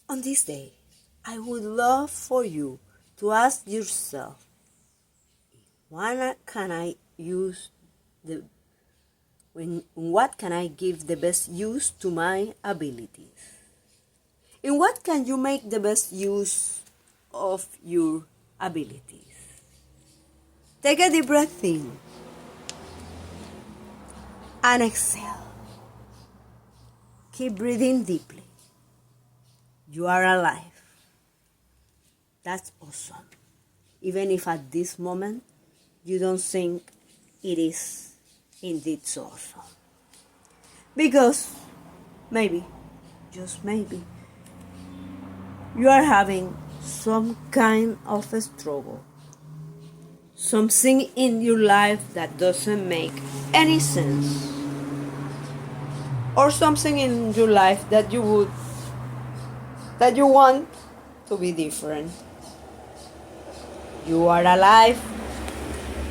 On this day, I would love for you to ask yourself, what can I give the best use to my abilities? In what can you make the best use of your abilities? Take a deep breath in and exhale. Keep breathing deeply. You are alive. That's awesome. Even if at this moment you don't think it is indeed so awesome. Because maybe, just maybe, you are having some kind of a struggle. Something in your life that doesn't make any sense. Or something in your life that you want to be different. You are alive,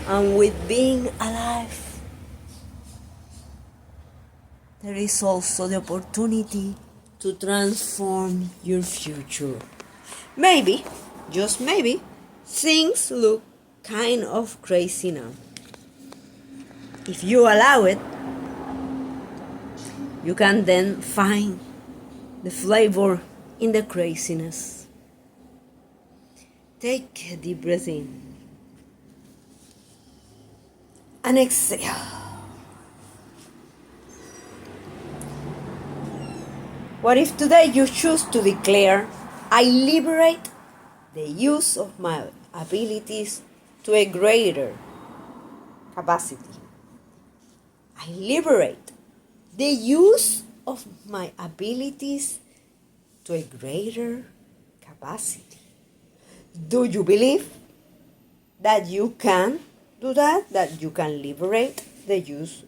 and with being alive, there is also the opportunity to transform your future. Maybe, just maybe, things look kind of crazy now. If you allow it, you can then find the flavor in the craziness. Take a deep breath in and exhale. What if today you choose to declare, I liberate the use of my abilities to a greater capacity? I liberate the use of my abilities to a greater capacity. Do you believe that you can do that? That you can liberate the use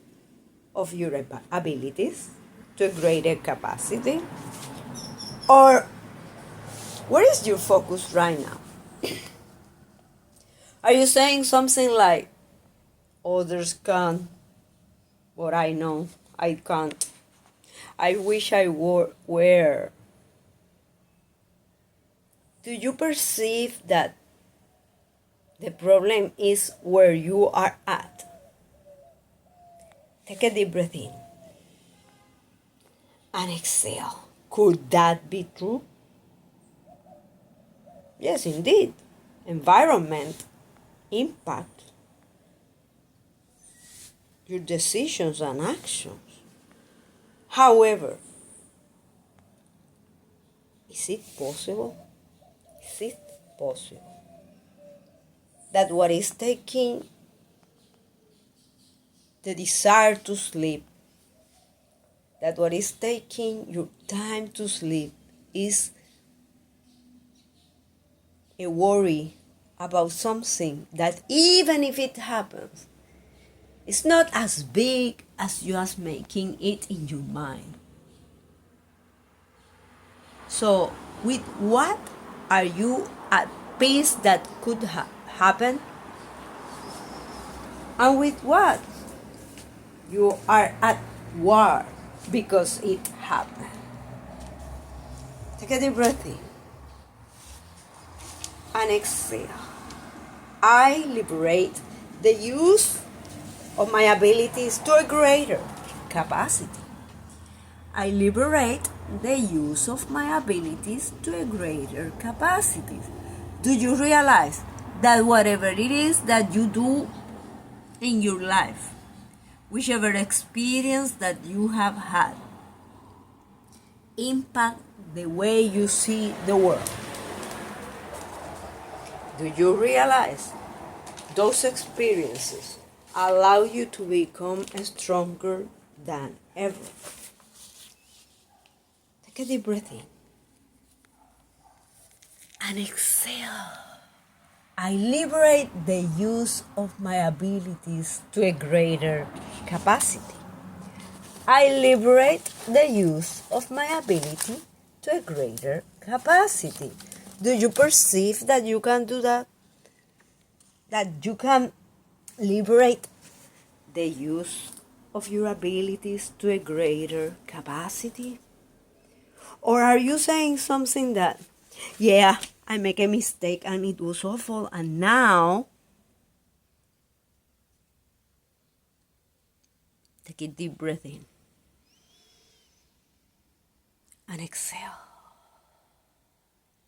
of your abilities to a greater capacity? Or where is your focus right now? Are you saying something like, others can, but I know I can't? I wish I were. Do you perceive that the problem is where you are at? Take a deep breath in and exhale. Could that be true? Yes, indeed. Environment impact your decisions and actions. However, is it possible? Is it possible that what is taking the desire to sleep, that what is taking your time to sleep is a worry about something that, even if it happens, it's not as big as you are making it in your mind? So, with what are you at peace that could happen? And with what you are at war because it happened? Take a deep breath in and exhale. I liberate the use of my abilities to a greater capacity. I liberate the use of my abilities to a greater capacity. Do you realize that whatever it is that you do in your life, whichever experience that you have had, impact the way you see the world? Do you realize those experiences allow you to become stronger than ever? Take a deep breath in and exhale. I liberate the use of my abilities to a greater capacity. I liberate the use of my ability to a greater capacity. Do you perceive that you can do that? That you can liberate the use of your abilities to a greater capacity? Or are you saying something that, yeah, I make a mistake and it was awful, and now take a deep breath in and exhale.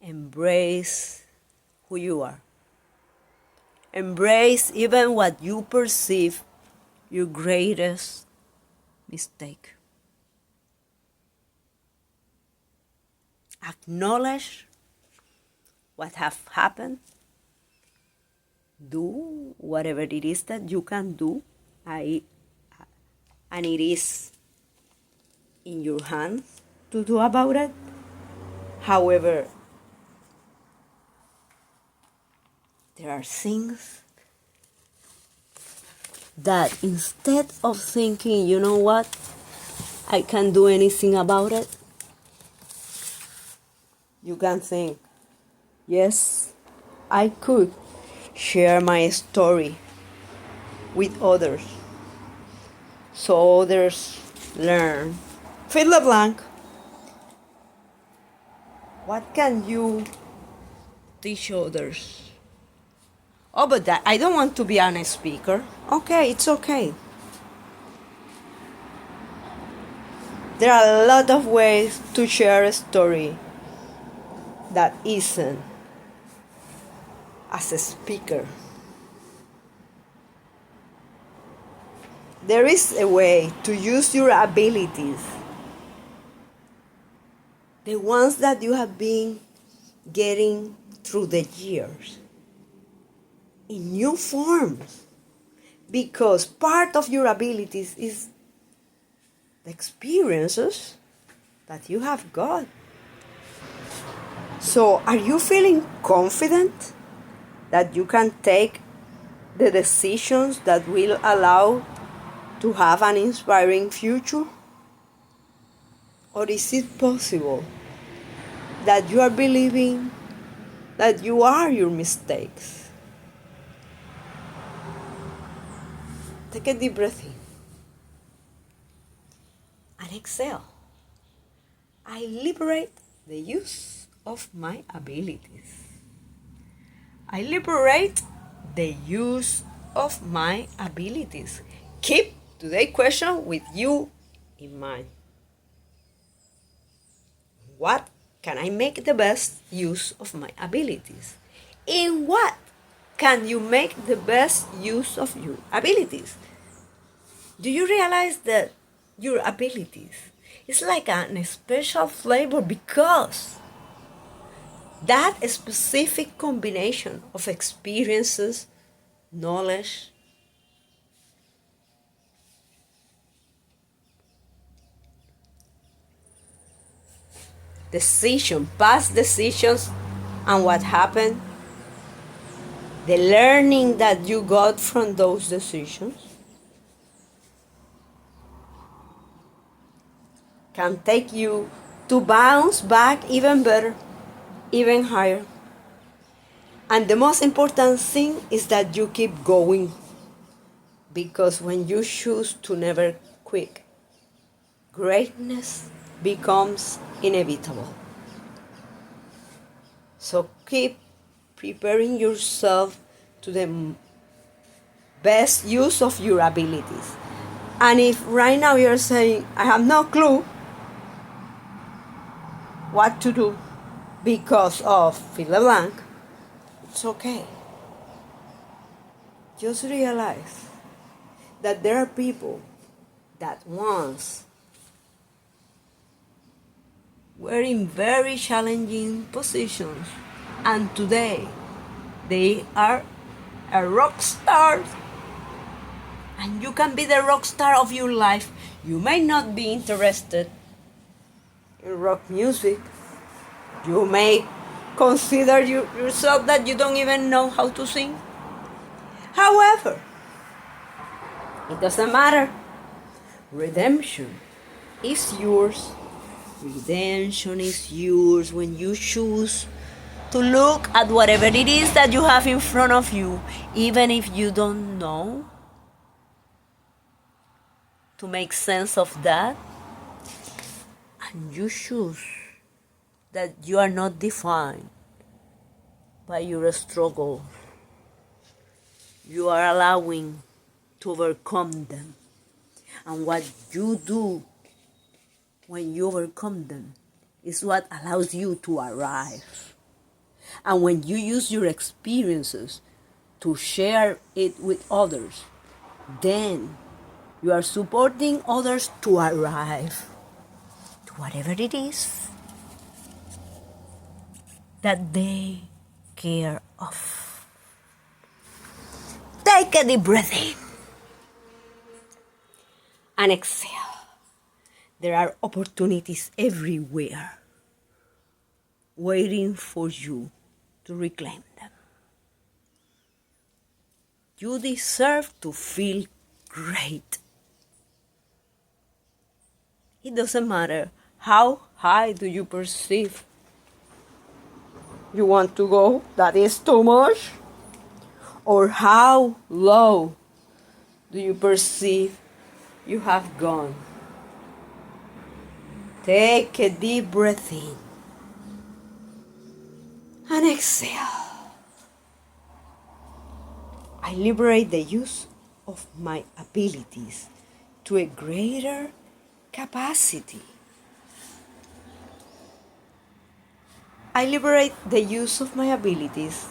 Embrace who you are. Embrace even what you perceive your greatest mistake. Acknowledge what have happened. Do whatever it is that you can do, and it is in your hands to do about it. However, there are things that instead of thinking, you know what, I can't do anything about it, you can think, yes, I could share my story with others so others learn. Fill the blank. What can you teach others? Oh, but that I don't want to be a speaker. Okay, it's okay. There are a lot of ways to share a story that isn't as a speaker. There is a way to use your abilities, the ones that you have been getting through the years, in new forms, because part of your abilities is the experiences that you have got. So, are you feeling confident that you can take the decisions that will allow to have an inspiring future? Or is it possible that you are believing that you are your mistakes? Take a deep breath in and exhale. I liberate the use of my abilities. I liberate the use of my abilities. Keep today's question with you in mind. What can I make the best use of my abilities? In what can you make the best use of your abilities? Do you realize that your abilities is like a special flavor because that specific combination of experiences, knowledge, past decisions, and what happened, the learning that you got from those decisions, can take you to bounce back even better, even higher. And the most important thing is that you keep going, because when you choose to never quit, greatness becomes inevitable. So keep preparing yourself to the best use of your abilities. And if right now you're saying, I have no clue what to do because of fill the blank, it's okay. Just realize that there are people that once were in very challenging positions, and today they are a rock star. And you can be the rock star of your life. You may not be interested in rock music. You may consider yourself that you don't even know how to sing. However, it doesn't matter. Redemption is yours. Redemption is yours when you choose to look at whatever it is that you have in front of you, even if you don't know, to make sense of that, and you choose that you are not defined by your struggle. You are allowing to overcome them. And what you do when you overcome them is what allows you to arrive. And when you use your experiences to share it with others, then you are supporting others to arrive to whatever it is that they care of. Take a deep breath in and exhale. There are opportunities everywhere waiting for you to reclaim them. You deserve to feel great. It doesn't matter how high do you perceive you want to go, that is too much, or how low do you perceive you have gone. Take a deep breath in and exhale. I liberate the use of my abilities to a greater capacity. I liberate the use of my abilities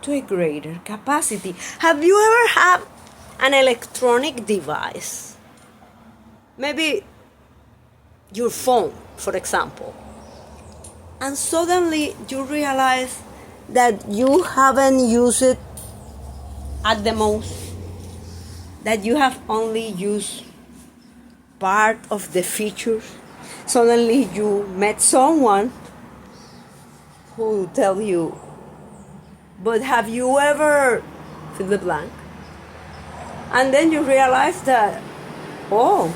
to a greater capacity. Have you ever had an electronic device? Maybe your phone, for example. And suddenly you realize that you haven't used it at the most, that you have only used part of the features. Suddenly you met someone who tell you, but have you ever fill the blank? And then you realize that, oh,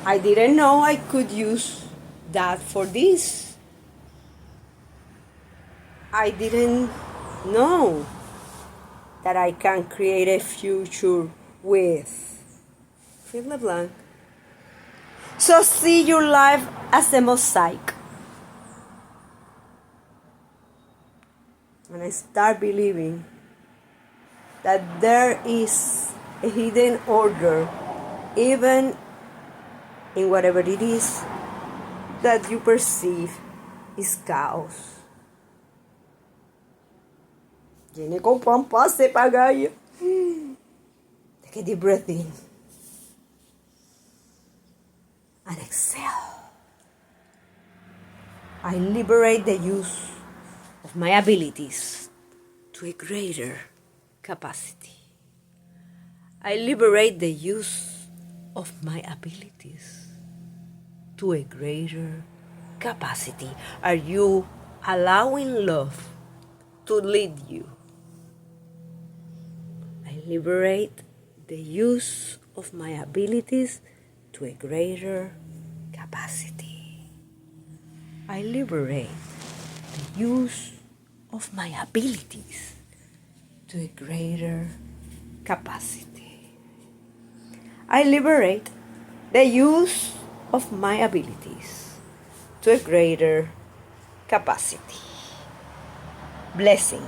I didn't know I could use that for this. I didn't know that I can create a future with fill the blank. So see your life as a mosaic. And I start believing that there is a hidden order, even in whatever it is that you perceive is chaos. Je ne comprends pas, c'est pagaille. Take a deep breath in and exhale. I liberate the use of my abilities to a greater capacity. I liberate the use of my abilities to a greater capacity. Are you allowing love to lead you? I liberate the use of my abilities to a greater capacity. I liberate the use of my abilities to a greater capacity. I liberate the use of my abilities to a greater capacity. Blessing.